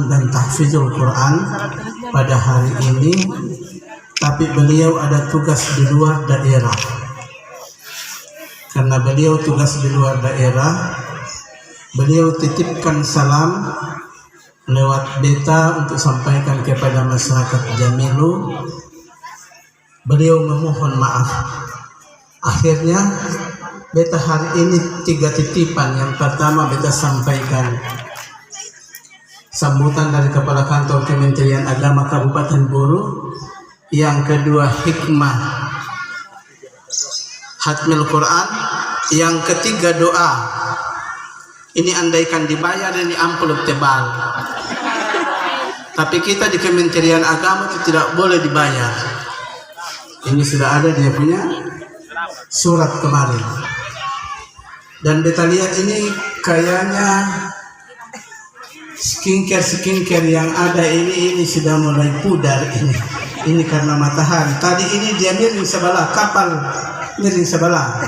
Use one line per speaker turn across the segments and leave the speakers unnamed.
Quran dan tahfizul Quran pada hari ini, tapi beliau ada tugas di luar daerah. Karena beliau tugas di luar daerah, beliau titipkan salam lewat beta untuk sampaikan kepada masyarakat Jamilu. Beliau memohon maaf. Akhirnya beta hari ini 3 titipan. Yang pertama beta sampaikan sambutan dari Kepala Kantor Kementerian Agama Kabupaten Buru. Yang kedua hikmah Hatmil Quran. Yang ketiga doa. Ini andaikan dibayar ini amplop tebal. Tapi kita di Kementerian Agama itu tidak boleh dibayar. Ini sudah ada dia punya surat kemarin. Dan beta lihat ini kayaknya skincare yang ada ini sudah mulai pudar ini. Ini karena matahari. Tadi ini dia miring sebelah, kapal miring sebelah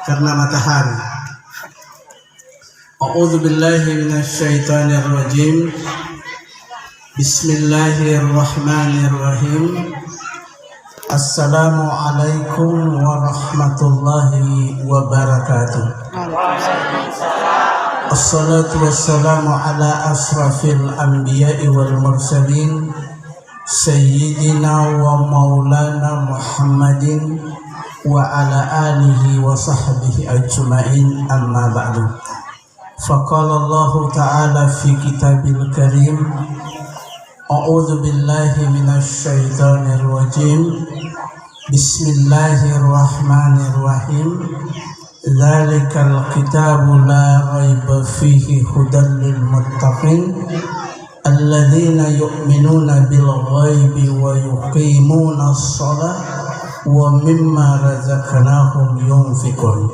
karena matahari. A'udzu billahi minasyaitonir rajim. Bismillahirrahmanirrahim. Assalamualaikum warahmatullahi wabarakatuh. Assalatu wassalamu ala asrafil anbiya'i wal mursalin Sayyidina wa maulana Muhammadin wa ala alihi wa sahbihi ajma'in, amma ba'du. Faqala Allah ta'ala fi kitabil karim, a'udzu billahi minasy syaithanir rajim. Bismillahirrahmanirrahim. Dzalikal kitabu la raiba fihi hudan lil muttaqin alladzina yu'minuna bil ghaibi wa yuqimuna ash-shalata wa mimma razaqnahum yunfiqun.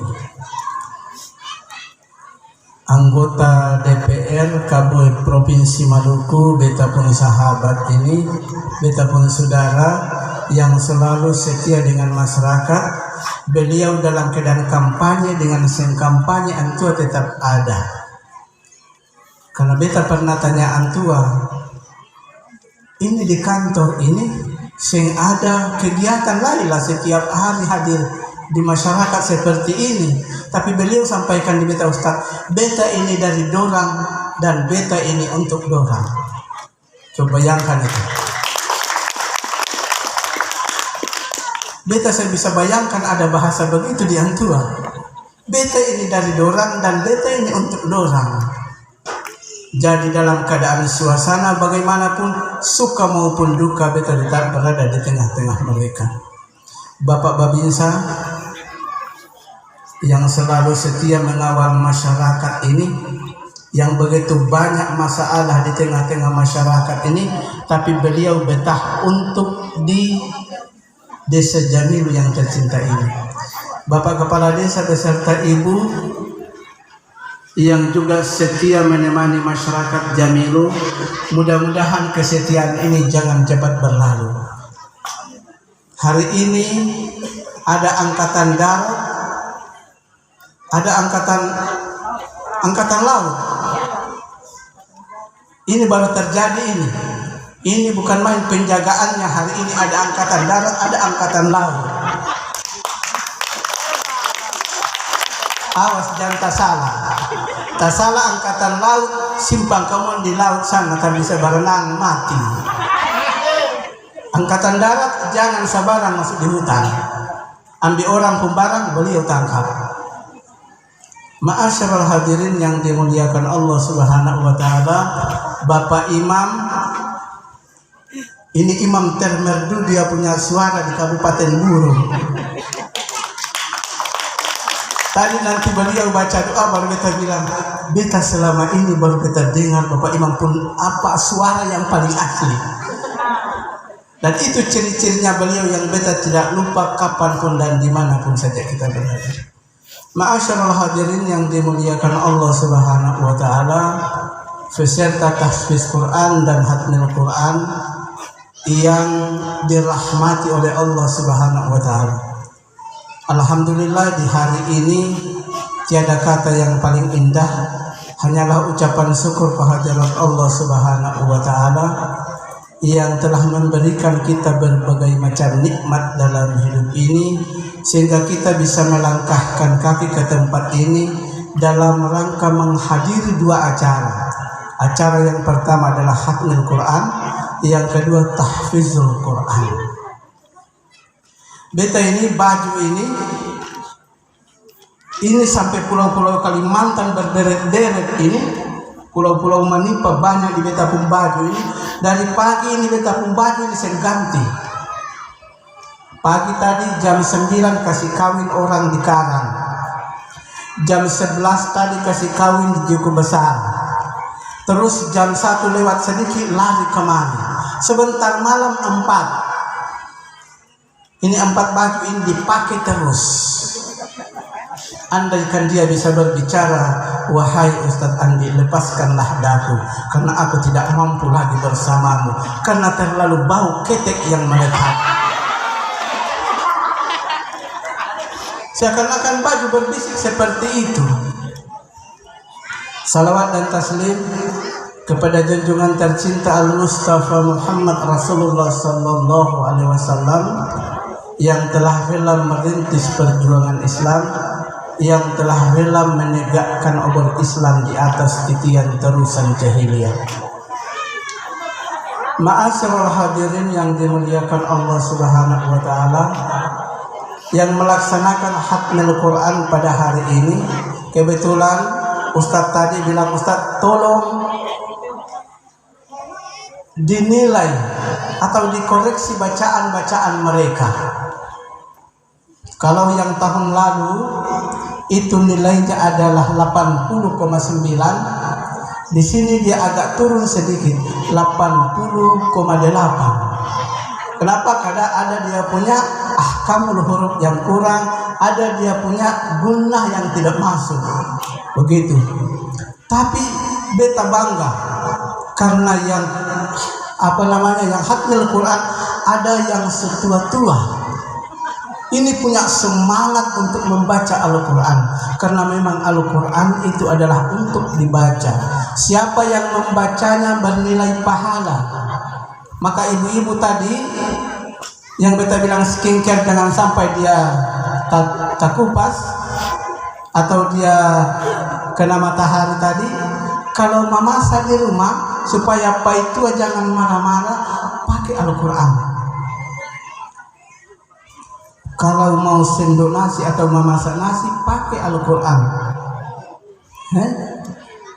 Anggota DPR Kabui Provinsi Maluku, beta pun sahabat ini, beta pun saudara yang selalu setia dengan masyarakat. Beliau dalam keadaan kampanye dengan sen kampanye antua tetap ada. Karena beta pernah tanya antua, ini di kantor ini sing ada kegiatan lain lah setiap hari hadir di masyarakat seperti ini. Tapi beliau sampaikan di beta, Ustaz, beta ini dari dorang dan beta ini untuk dorang. Coba bayangkan itu. Beta saya bisa bayangkan ada bahasa begitu di antua. Beta ini dari dorang dan beta ini untuk dorang. Jadi dalam keadaan suasana bagaimanapun, suka maupun duka, beta tetap berada di tengah-tengah mereka. Bapak Babinsa yang selalu setia mengawal masyarakat ini, yang begitu banyak masalah di tengah-tengah masyarakat ini, tapi beliau betah untuk di Desa Jamilu yang tercinta ini. Bapak Kepala Desa beserta Ibu yang juga setia menemani masyarakat Jamilu, mudah-mudahan kesetiaan ini jangan cepat berlalu. Hari ini ada angkatan darat, ada angkatan laut. Ini baru terjadi ini. Ini bukan main penjagaannya. Hari ini ada angkatan darat, ada angkatan laut. Awas jangan tak salah angkatan laut, simpang kamu di laut sana tak bisa berenang mati. Angkatan darat jangan sabaran masuk di hutan, ambil orang pembarang beliau tangkap. Ma'asyiral hadirin yang dimuliakan Allah Subhanahu wa taala, Bapak Imam, ini imam termerdu, dia punya suara di Kabupaten Buru. Tadi nanti beliau baca doa baru kita bilang, beta selama ini baru kita dengar Bapak Imam pun apa suara yang paling asli. Dan itu ciri-cirinya beliau yang beta tidak lupa kapanpun dan dimanapun saja kita berada. Ma'asyiral hadirin yang dimuliakan Allah Subhanahu wa taala, peserta tahfiz Quran dan hatmil Quran yang dirahmati oleh Allah Subhanahu wa taala. Alhamdulillah di hari ini tiada kata yang paling indah hanyalah ucapan syukur kehadirat Allah Subhanahu wa Ta'ala yang telah memberikan kita berbagai macam nikmat dalam hidup ini, sehingga kita bisa melangkahkan kaki ke tempat ini dalam rangka menghadiri dua acara. Acara yang pertama adalah khatmul Quran, yang kedua tahfizul Quran. Beta ini baju ini sampai pulau-pulau Kalimantan berderet-deret ini, pulau-pulau Manipa banyak di beta pun baju ini. Dari pagi ini beta pun baju ini saya ganti. Pagi tadi jam 9 kasih kawin orang di Karang, jam 11 tadi kasih kawin di Juku Besar, terus jam 1 lewat sedikit lari kemari, sebentar malam 4. Ini 4 baju ini dipakai terus. Andaikan dia bisa berbicara, wahai Ustadz Andi, lepaskanlah daku, karena aku tidak mampu lagi bersamamu, karena terlalu bau ketek yang melekat. Seakan-akan baju berbisik seperti itu. Salawat dan taslim kepada junjungan tercinta Al-Mustafa Muhammad Rasulullah Sallallahu Alaihi Wasallam yang telah rela merintis perjuangan Islam, yang telah rela menegakkan obor Islam di atas titian terusan jahiliyah. Ma'asyiral hadirin yang dimuliakan Allah Subhanahu wa Ta'ala, yang melaksanakan khatmul Quran pada hari ini, kebetulan Ustadz tadi bilang, Ustadz tolong dinilai atau dikoreksi bacaan-bacaan mereka. Kalau yang tahun lalu itu nilainya adalah 80,9, di sini dia agak turun sedikit, 80,8. Kenapa? Karena ada dia punya ahkamul huruf yang kurang, ada dia punya gunnah yang tidak masuk, begitu. Tapi beta bangga karena yang yang khatmul Quran ada yang setua-tua. Ini punya semangat untuk membaca Al-Quran, karena memang Al-Quran itu adalah untuk dibaca. Siapa yang membacanya bernilai pahala. Maka ibu-ibu tadi yang beta bilang skincare, jangan sampai dia tak kupas atau dia kena matahari tadi. Kalau memasak di rumah supaya paitua jangan marah-marah, pakai Al-Quran. Kalau mau sendok nasi atau memasak nasi, pakai Al-Quran.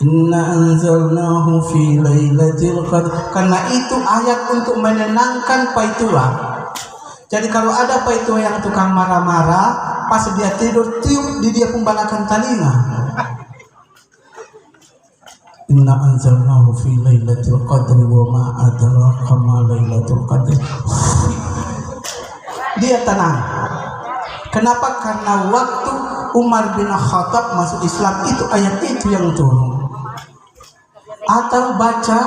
Inna anzalnahu fi lailatul qadr. Karena itu ayat untuk menenangkan paitua. Jadi kalau ada paitua yang tukang marah-marah, pas dia tidur, tiup di dia pembalakan telinga. Inna anzalnahu fi lailatul qadr wa ma adraka ma lailatul qadr. Dia tenang. Kenapa? Karena waktu Umar bin Khattab masuk Islam itu ayat itu yang turun. Atau baca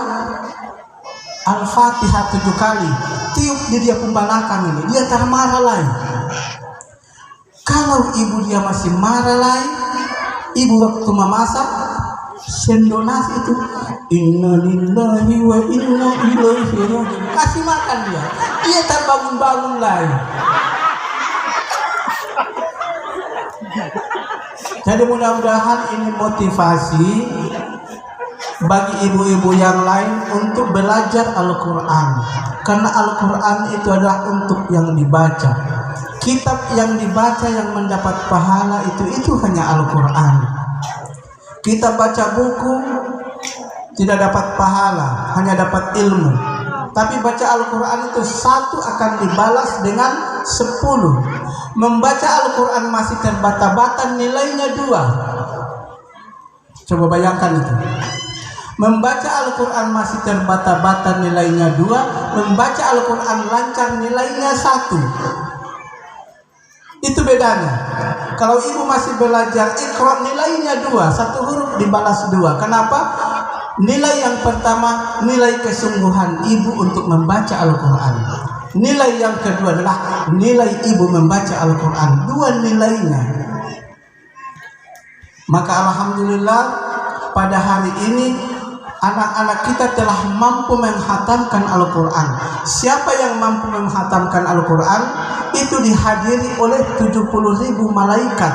Al-Fatihah 7 kali, tiup di dia pembalakan ini, dia termarah lain. Kalau ibu dia masih marah lain, ibu waktu memasak sendok nasi itu inna lillahi wa inna ilaihi raji'un, kasih makan dia terbangun-bangun lain. Jadi mudah-mudahan ini motivasi bagi ibu-ibu yang lain untuk belajar Al-Quran, karena Al-Quran itu adalah untuk yang dibaca. Kitab yang dibaca yang mendapat pahala itu hanya Al-Quran. Kita baca buku tidak dapat pahala, hanya dapat ilmu. Tapi baca Al-Quran itu 1 akan dibalas dengan 10. Membaca Al-Quran masih terbata-bata, nilainya 2. Coba bayangkan itu. Membaca Al-Quran masih terbata-bata, nilainya 2. Membaca Al-Quran lancar, nilainya 1. Itu bedanya. Kalau ibu masih belajar Iqra, nilainya 2. 1 huruf dibalas 2. Kenapa? Nilai yang pertama, nilai kesungguhan ibu untuk membaca Al-Quran. Nilai yang kedua adalah nilai ibu membaca Al-Quran. 2 nilainya. Maka alhamdulillah pada hari ini anak-anak kita telah mampu menghatamkan Al-Quran. Siapa yang mampu menghatamkan Al-Quran itu dihadiri oleh 70.000 malaikat.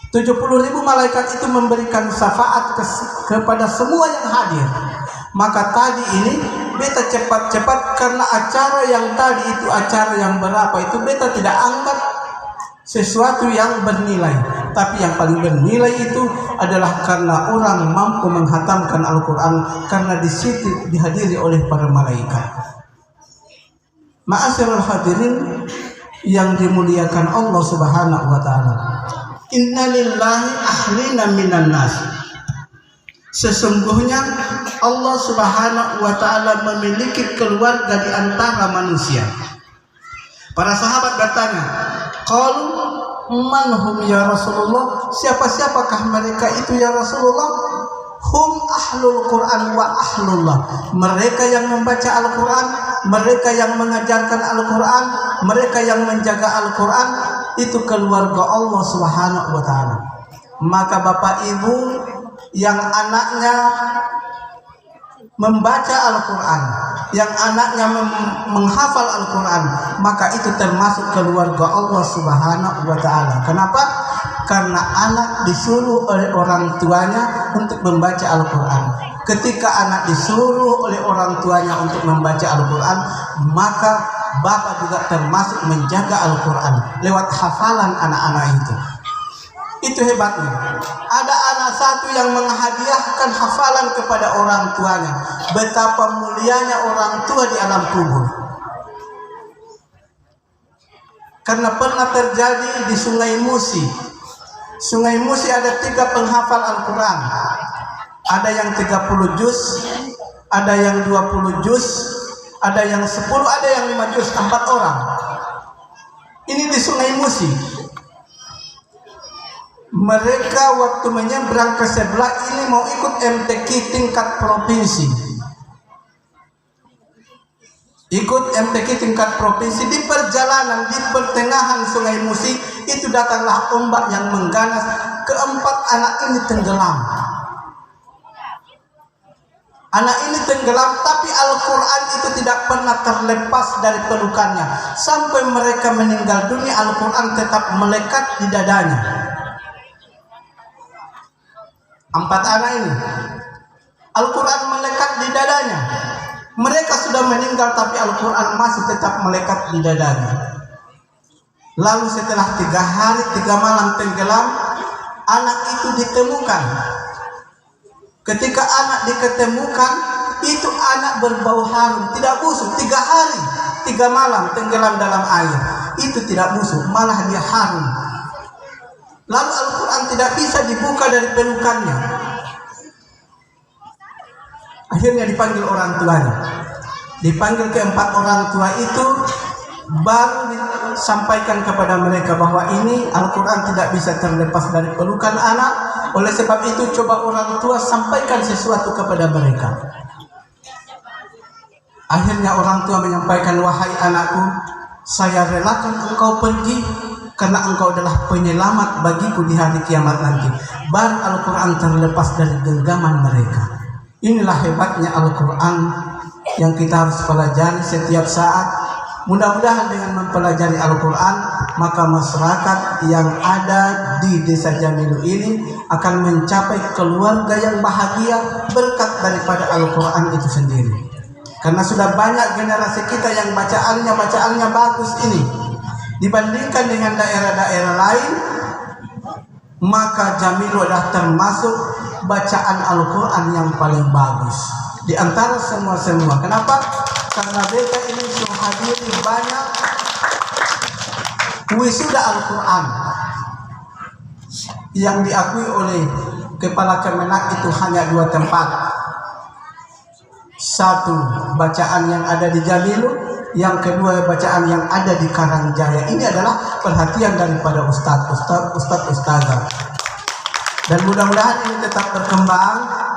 70.000 malaikat itu memberikan syafaat kepada semua yang hadir. Maka tadi ini beta cepat-cepat karena acara yang tadi itu acara yang berapa itu beta tidak anggap sesuatu yang bernilai, tapi yang paling bernilai itu adalah karena orang mampu menghatamkan Al-Quran, karena di situ dihadiri oleh para malaikat. Ma'asyiral hadirin yang dimuliakan Allah Subhanahu wa taala. Innalillahi ahlina minan nas. Sesungguhnya Allah Subhanahu wa taala memiliki keluarga di antara manusia. Para sahabat bertanya, qalu man hum ya Rasulullah? Siapa-siapakah mereka itu ya Rasulullah? Hum ahlul Quran wa ahlullah. Mereka yang membaca Al-Quran, mereka yang mengajarkan Al-Quran, mereka yang menjaga Al-Quran, itu keluarga Allah Subhanahu wa taala. Maka Bapak Ibu yang anaknya membaca Al-Quran, yang anaknya menghafal Al-Quran, maka itu termasuk keluarga Allah Subhanahu wa taala. Kenapa? Karena anak disuruh oleh orang tuanya untuk membaca Al-Quran. Ketika anak disuruh oleh orang tuanya untuk membaca Al-Quran, maka bapak juga termasuk menjaga Al-Quran lewat hafalan anak-anak itu. Itu hebatnya. Ada anak satu yang menghadiahkan hafalan kepada orang tuanya. Betapa mulianya orang tua di alam kubur. Karena pernah terjadi di Sungai Musi. Sungai Musi ada 3 penghafal Al-Quran. Ada yang 30 juz, ada yang 20 juz, ada yang 10, ada yang 5 juz, 4 orang. Ini di Sungai Musi. Mereka waktu menyeberang ke sebelah ini mau ikut MTQ tingkat provinsi. Ikut MTQ tingkat provinsi. Di perjalanan, di pertengahan Sungai Musi itu datanglah ombak yang mengganas. Keempat anak ini tenggelam. Anak ini tenggelam, tapi Al-Quran itu tidak pernah terlepas dari pelukannya. Sampai mereka meninggal dunia, Al-Quran tetap melekat di dadanya. 4 anak ini Al-Quran melekat di dadanya. Mereka sudah meninggal, tapi Al-Quran masih tetap melekat di dadanya. Lalu setelah 3 hari 3 malam tenggelam, anak itu ditemukan. Ketika anak diketemukan, itu anak berbau harum, tidak busuk. 3 hari 3 malam tenggelam dalam air, itu tidak busuk, malah dia harum. Lalu Al-Quran tidak bisa dibuka dari pelukannya. Akhirnya dipanggil orang tuanya. Dipanggil ke-4 orang tua itu, baru disampaikan kepada mereka bahwa ini Al-Quran tidak bisa terlepas dari pelukan anak. Oleh sebab itu coba orang tua sampaikan sesuatu kepada mereka. Akhirnya orang tua menyampaikan, wahai anakku, saya relakan engkau pergi karena engkau adalah penyelamat bagiku di hari kiamat nanti. Baru Al-Quran terlepas dari genggaman mereka. Inilah hebatnya Al-Quran yang kita harus pelajari setiap saat. Mudah-mudahan dengan mempelajari Al-Quran, maka masyarakat yang ada di Desa Jamilu ini akan mencapai keluarga yang bahagia berkat daripada Al-Quran itu sendiri. Karena sudah banyak generasi kita yang bacaannya bagus ini. Dibandingkan dengan daerah-daerah lain, maka Jamilu adalah termasuk bacaan Al-Quran yang paling bagus di antara semua. Kenapa? Karena beta ini sudah hadiri banyak wisuda Al-Quran yang diakui oleh Kepala Kemenak itu hanya 2 tempat. 1 bacaan yang ada di Jamilu, yang kedua bacaan yang ada di Karangjaya. Ini adalah perhatian daripada ustazah. Dan mudah-mudahan ini tetap berkembang.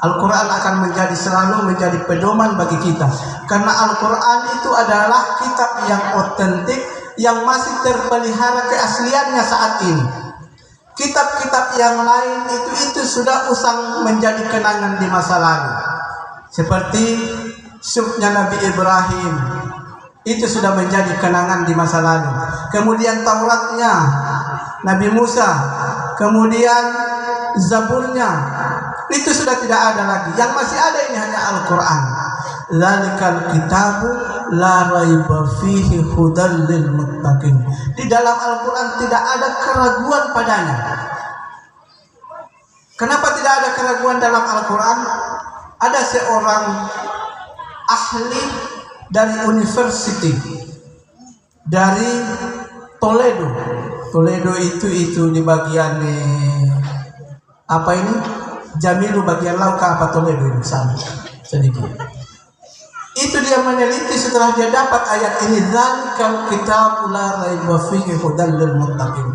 Al-Quran akan selalu menjadi pedoman bagi kita. Karena Al-Quran itu adalah kitab yang otentik, yang masih terpelihara keasliannya saat ini. Kitab-kitab yang lain itu sudah usang menjadi kenangan di masa lalu. Seperti suhufnya Nabi Ibrahim, itu sudah menjadi kenangan di masa lalu. Kemudian Tauratnya Nabi Musa, kemudian Zaburnya, itu sudah tidak ada lagi. Yang masih ada ini hanya Al-Quran. Dzalikal kitabu la raiba fihi hudal lil muttaqin. Di dalam Al-Quran tidak ada keraguan padanya. Kenapa tidak ada keraguan dalam Al-Quran? Ada seorang ahli dari university dari Toledo. Toledo itu di bagian apa ini? Jamilu bagian laut apa Toledo ini sana sedikit. Itu dia meneliti setelah dia dapat ayat ini, dzalikal kitabul la raiba fihi hudal lil muttaqin.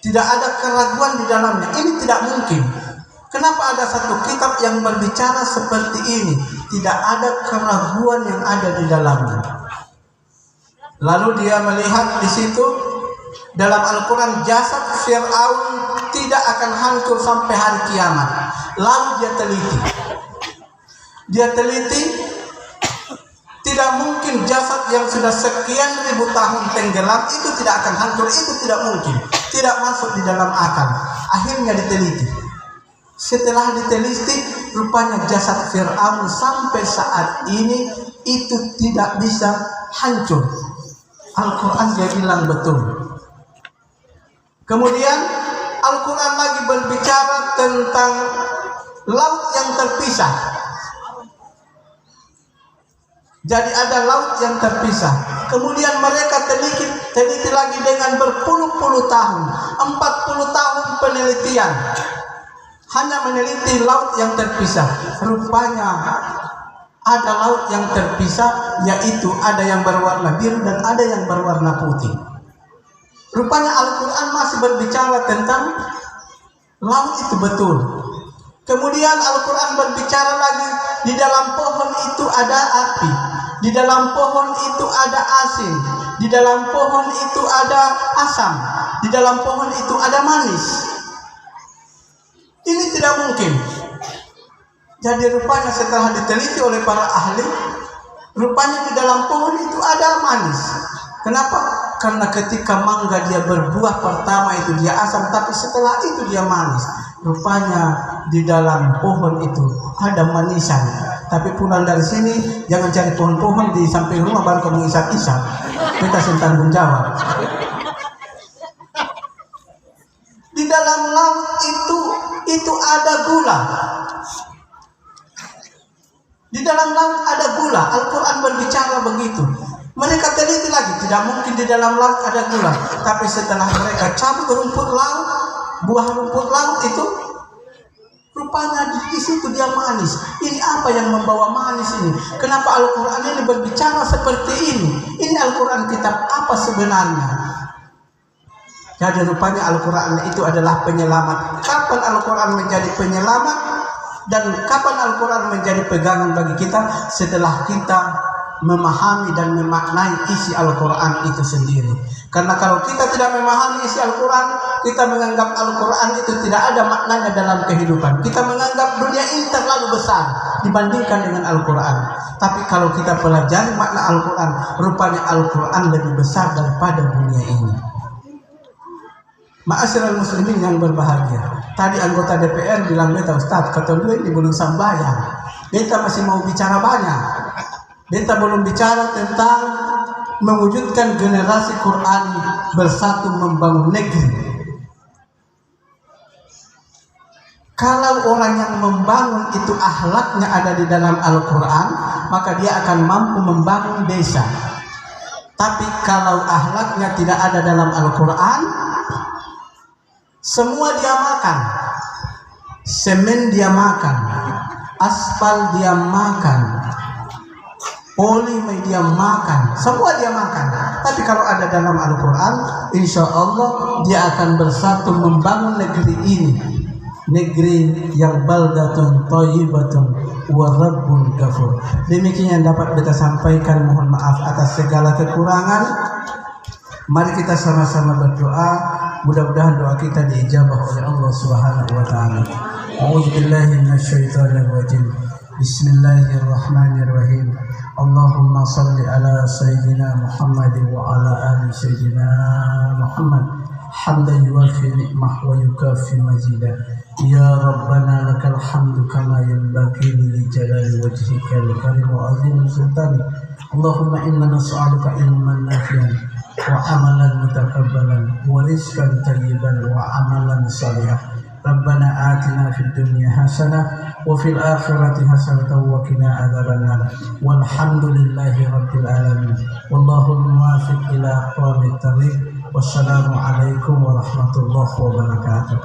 Tidak ada keraguan di dalamnya. Ini tidak mungkin. Kenapa ada satu kitab yang berbicara seperti ini? Tidak ada keraguan yang ada di dalamnya. Lalu dia melihat di situ dalam Al-Quran jasad Fir'aun tidak akan hancur sampai hari kiamat. Lalu dia teliti, tidak mungkin jasad yang sudah sekian ribu tahun tenggelam itu tidak akan hancur. Itu tidak mungkin, tidak masuk di dalam akal. Akhirnya diteliti. Setelah diteliti, rupanya jasad Fir'aun sampai saat ini itu tidak bisa hancur. Al-Quran dia bilang betul. Kemudian Al-Quran lagi berbicara tentang laut yang terpisah. Jadi ada laut yang terpisah. Kemudian mereka teliti lagi dengan berpuluh-puluh tahun, 40 tahun penelitian, hanya meneliti laut yang terpisah. Rupanya ada laut yang terpisah, yaitu ada yang berwarna biru dan ada yang berwarna putih. Rupanya Al-Quran masih berbicara tentang laut itu betul. Kemudian Al-Quran berbicara lagi, di dalam pohon itu ada api, di dalam pohon itu ada asin, di dalam pohon itu ada asam, di dalam pohon itu ada manis. Ini tidak mungkin. Jadi rupanya setelah diteliti oleh para ahli, rupanya di dalam pohon itu ada manis. Kenapa? Karena ketika mangga dia berbuah pertama itu dia asam, tapi setelah itu dia manis. Rupanya di dalam pohon itu ada manisan. Tapi pulang dari sini jangan cari pohon-pohon di samping rumah baru kamu isap-isap. Kita tanggung jawab. Di dalam laut itu ada gula. Di dalam laut ada gula. Al-Quran berbicara begitu. Mereka teliti lagi, tidak mungkin di dalam laut ada gula. Tapi setelah mereka cabut rumput laut, buah rumput laut itu, rupanya di situ dia manis. Ini apa yang membawa manis ini? Kenapa Al-Quran ini berbicara seperti ini? Ini Al-Quran kitab apa sebenarnya? Jadi rupanya Al-Quran itu adalah penyelamat. Kapan Al-Quran menjadi penyelamat? Dan kapan Al-Quran menjadi pegangan bagi kita? Setelah kita memahami dan memaknai isi Al-Quran itu sendiri. Karena kalau kita tidak memahami isi Al-Quran, kita menganggap Al-Quran itu tidak ada maknanya dalam kehidupan. Kita menganggap dunia ini terlalu besar dibandingkan dengan Al-Quran. Tapi kalau kita pelajari makna Al-Quran, rupanya Al-Quran lebih besar daripada dunia ini. Ma'asyiral muslimin yang berbahagia, tadi anggota DPR bilang, beta Ustaz, kata lu ini belum sambayang. Beta masih mau bicara banyak. Beta belum bicara tentang mewujudkan generasi Quran bersatu membangun negeri. Kalau orang yang membangun itu akhlaknya ada di dalam Al-Quran, maka dia akan mampu membangun desa. Tapi kalau akhlaknya tidak ada dalam Al-Quran, semua dia makan. Semen dia makan, aspal dia makan, oli dia makan, semua dia makan. Tapi kalau ada dalam Al-Quran, insya Allah dia akan bersatu membangun negeri ini, negeri yang baldatun thayyibatun wa rabbun ghafur. Demikian yang dapat kita sampaikan. Mohon maaf atas segala kekurangan. Mari kita sama-sama berdoa. Mudah-mudahan doa kita diijabah oleh Allah Subhanahu wa taala. A'udzubillahi minasyaitonir rajim. Bismillahirrahmanirrahim. Allahumma salli ala sayyidina Muhammad wa ala ali sayyidina Muhammad hamdan yuwafi ni'mah wa yukafi mazidah. Ya Rabbana lakal hamdu kama yanbaghi li jalali wajhika al-karim wa azim sultani. Allahumma inna nas'aluka ilman nafi'an wa amalan mutakabbalan wa rizqan tayyiban wa amalan salihah. Rabbana atina fid dunya hasanah wa fil akhirati hasanatan wa qina adzabannar. Walhamdulillahi rabbil alamin. Wallahu muwaffiq ila aqwamit thariq. Wassalamu alaikum warahmatullahi wabarakatuh.